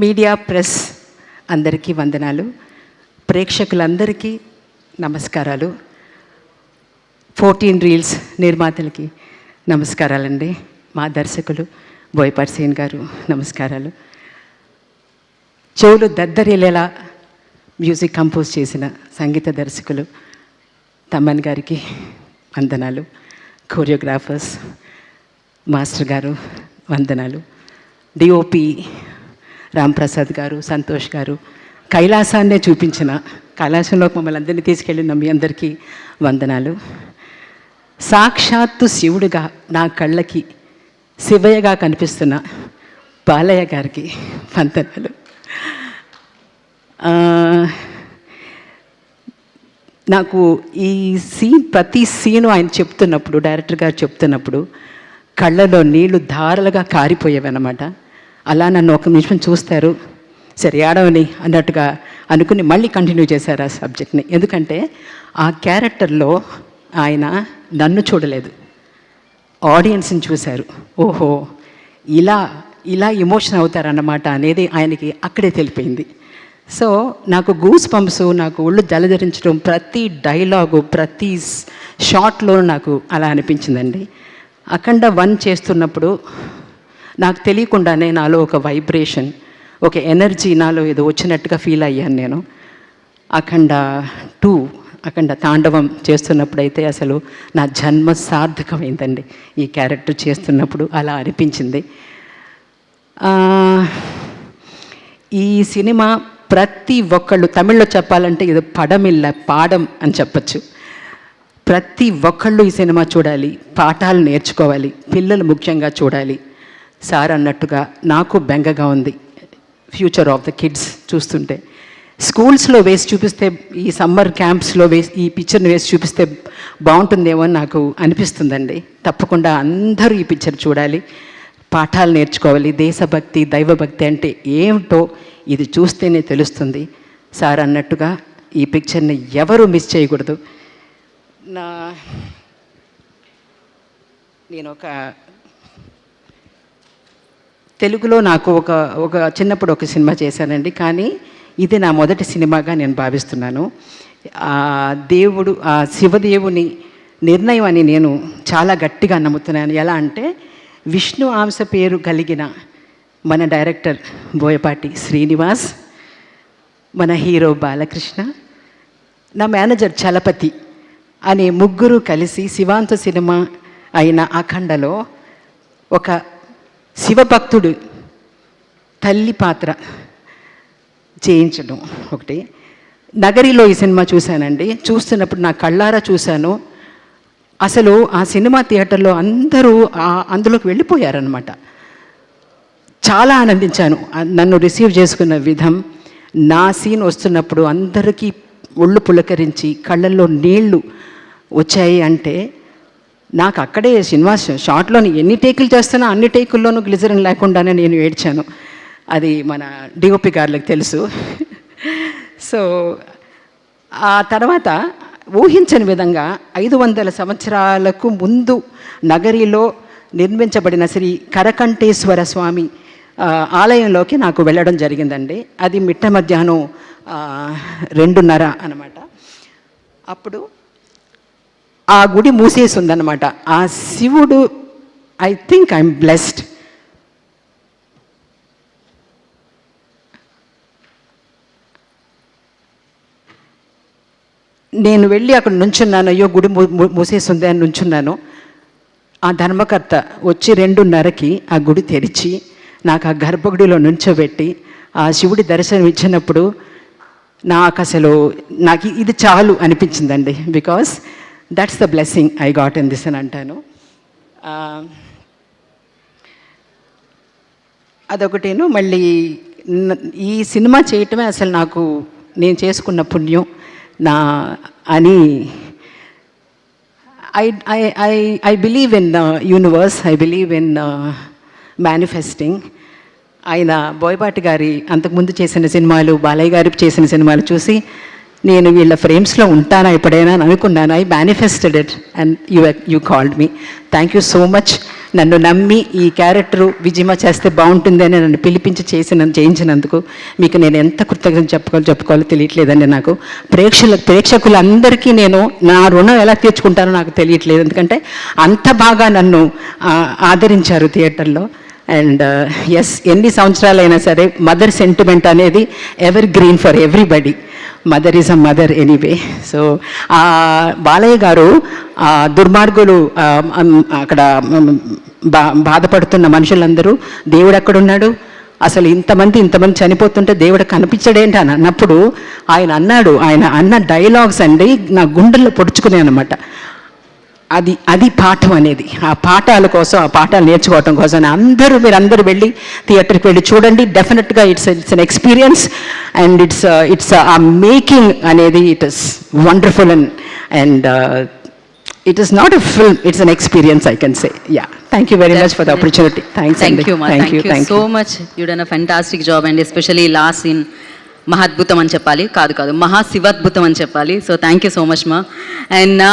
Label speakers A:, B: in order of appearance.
A: Media press అందరికీ వందనాలు, ప్రేక్షకులందరికీ నమస్కారాలు, 14 రీల్స్ నిర్మాతలకి నమస్కారాలండి, మా దర్శకులు బోయపాటి సీన్ గారు నమస్కారాలు, చెవులు దద్దరిల్లేలా మ్యూజిక్ కంపోజ్ చేసిన సంగీత దర్శకులు తమ్మన్ గారికి వందనాలు, కోరియోగ్రాఫర్స్ మాస్టర్ గారు వందనాలు, డిఓపి రాంప్రసాద్ గారు, సంతోష్ గారు, కైలాసాన్నే చూపించిన, కైలాసంలోకి మమ్మల్ని అందరినీ తీసుకెళ్ళిన మీ అందరికీ వందనాలు, సాక్షాత్తు శివుడుగా నా కళ్ళకి శివయ్యగా కనిపిస్తున్న బాలయ్య గారికి వందనాలు. నాకు ఈ ప్రతి సీను ఆయన చెప్తున్నప్పుడు, డైరెక్టర్ గారు చెప్తున్నప్పుడు కళ్ళలో నీళ్లు ధారలుగా కారిపోయేవి అన్నమాట. అలా నన్ను ఒక నిమిషం చూస్తారు, సరే ఆడవని అన్నట్టుగా అనుకుని మళ్ళీ కంటిన్యూ చేశారు ఆ సబ్జెక్ట్ని. ఎందుకంటే ఆ క్యారెక్టర్లో ఆయన నన్ను చూడలేదు, ఆడియన్స్ని చూశారు. ఓహో, ఇలా ఇలా ఎమోషన్ అవుతారన్నమాట అనేది ఆయనకి అక్కడే తెలిపోయింది. సో నాకు గూస్ పంప్స్, నాకు ఒళ్ళు జలధరించడం, ప్రతి డైలాగు ప్రతి షాట్లో నాకు అలా అనిపించిందండి. అఖండ 1 చేస్తున్నప్పుడు నాకు తెలియకుండానే నాలో ఒక వైబ్రేషన్, ఒక ఎనర్జీ నాలో ఏదో వచ్చినట్టుగా ఫీల్ అయ్యాను నేను. అఖండ 2 అఖండ తాండవం చేస్తున్నప్పుడైతే అసలు నా జన్మ సార్థకమైందండి. ఈ క్యారెక్టర్ చేస్తున్నప్పుడు అలా అనిపించింది. ఈ సినిమా ప్రతి ఒక్కళ్ళు, తమిళ్లో చెప్పాలంటే ఇది పడమిల్ల పాడం అని చెప్పచ్చు. ప్రతి ఒక్కళ్ళు ఈ సినిమా చూడాలి, పాఠాలు నేర్చుకోవాలి, పిల్లలు ముఖ్యంగా చూడాలి. సార్ అన్నట్టుగా నాకు బెంగగా ఉంది ఫ్యూచర్ ఆఫ్ ద కిడ్స్ చూస్తుంటే. స్కూల్స్లో వేసి చూపిస్తే, ఈ సమ్మర్ క్యాంప్స్లో వేసి ఈ పిక్చర్ని వేసి చూపిస్తే బాగుంటుందేమో అని నాకు అనిపిస్తుందండి. తప్పకుండా అందరూ ఈ పిక్చర్ చూడాలి, పాఠాలు నేర్చుకోవాలి. దేశభక్తి, దైవభక్తి అంటే ఏమిటో ఇది చూస్తేనే తెలుస్తుంది. సార్ అన్నట్టుగా ఈ పిక్చర్ని ఎవరు మిస్ చేయకూడదు. నేను ఒక తెలుగులో నాకు ఒక చిన్నప్పుడు ఒక సినిమా చేశానండి, కానీ ఇది నా మొదటి సినిమాగా నేను భావిస్తున్నాను. దేవుడు, ఆ శివదేవుని నిర్ణయం అని నేను చాలా గట్టిగా నమ్ముతున్నాను. ఎలా అంటే విష్ణు అంశ పేరు కలిగిన మన డైరెక్టర్ బోయపాటి శ్రీనివాస్, మన హీరో బాలకృష్ణ, నా మేనేజర్ చలపతి అనే ముగ్గురు కలిసి శివాంత సినిమా అయిన అఖండలో ఒక శివభక్తుడు తల్లి పాత్ర చేయించడం ఒకటి. నగరిలో ఈ సినిమా చూశానండి. చూస్తున్నప్పుడు నా కళ్ళారా చూశాను. అసలు ఆ సినిమా థియేటర్లో అందరూ అందులోకి వెళ్ళిపోయారనమాట. చాలా ఆనందించాను నన్ను రిసీవ్ చేసుకున్న విధం. నా సీన్ వస్తున్నప్పుడు అందరికీ ఒళ్ళు పులకరించి కళ్ళల్లో నీళ్లు వచ్చాయి. అంటే నాకు అక్కడే సినిమా షార్ట్లోని ఎన్ని టేకులు చేస్తున్నా అన్ని టేకుల్లోనూ గ్లిజరిన్ లేకుండానే నేను ఏడ్చాను. అది మన డిఓపి గారులకు తెలుసు. సో ఆ తర్వాత ఊహించని విధంగా 500 సంవత్సరాలకు ముందు నగరిలో నిర్మించబడిన శ్రీ కరకంఠేశ్వర స్వామి ఆలయంలోకి నాకు వెళ్ళడం జరిగిందండి. అది మిట్ట మధ్యాహ్నం 2:30 అన్నమాట. అప్పుడు ఆ గుడి మూసేసి ఉందన్నమాట. ఆ శివుడు, ఐ థింక్ ఐఎమ్ బ్లెస్డ్. నేను వెళ్ళి అక్కడ నుంచున్నాను. అయ్యో గుడి మూసేసి ఉంది అని నుంచున్నాను. ఆ ధర్మకర్త వచ్చి 2:30కి ఆ గుడి తెరిచి నాకు ఆ గర్భగుడిలో నుంచోబెట్టి ఆ శివుడి దర్శనం ఇచ్చినప్పుడు నాకు ఇది చాలు అనిపించిందండి. Because that's the blessing I got in this అని అంటాను. అదొకటేను. మళ్ళీ ఈ సినిమా చేయటమే అసలు నాకు నేను చేసుకున్న పుణ్యం నా అని I believe in universe, I believe in manifesting. ఆయన బోయపాటి గారి అంతకుముందు చేసిన సినిమాలు, బాలయ్య గారికి చేసిన సినిమాలు చూసి నేను వీళ్ళ ఫ్రేమ్స్లో ఉంటానా ఎప్పుడైనా అని అనుకున్నాను. I manifested it and you called me. Thank you so much నన్ను నమ్మి ఈ క్యారెక్టరు విజయమ చేస్తే బాగుంటుంది అని నన్ను పిలిపించి చేయించినందుకు మీకు నేను ఎంత కృతజ్ఞత చెప్పుకోవాలో తెలియట్లేదండి నాకు. ప్రేక్షకులందరికీ నేను నా రుణం ఎలా తీర్చుకుంటానో నాకు తెలియట్లేదు, ఎందుకంటే అంత బాగా నన్ను ఆదరించారు థియేటర్లో. అండ్ ఎస్, ఎన్ని సంవత్సరాలైనా సరే మదర్ సెంటిమెంట్ అనేది ever green for everybody. Mother is a mother anyway. So Balayya గారు దుర్మార్గులు అక్కడ బాధపడుతున్న మనుషులందరూ దేవుడు ఎక్కడున్నాడు, అసలు ఇంతమంది చనిపోతుంటే దేవుడు కనిపించడేంటి అని అన్నప్పుడు ఆయన అన్న డైలాగ్స్ అండి నా గుండెల్లో పొడుచుకునే అనమాట. అది పాఠం అనేది. ఆ పాఠాలు నేర్చుకోవటం కోసం మీరందరూ వెళ్ళి థియేటర్కి వెళ్ళి చూడండి. డెఫినెట్గా it's an experience and it's ఆ మేకింగ్ అనేది it is wonderful and it is not a film, it's an experience, I can say. Yeah, thank you very much for the opportunity. Thanks.
B: Thank you so much. You done a fantastic job, and especially last scene మహాద్భుతం అని చెప్పాలి, కాదు మహాశివాద్భుతం అని చెప్పాలి. So thank you so much మా. And నా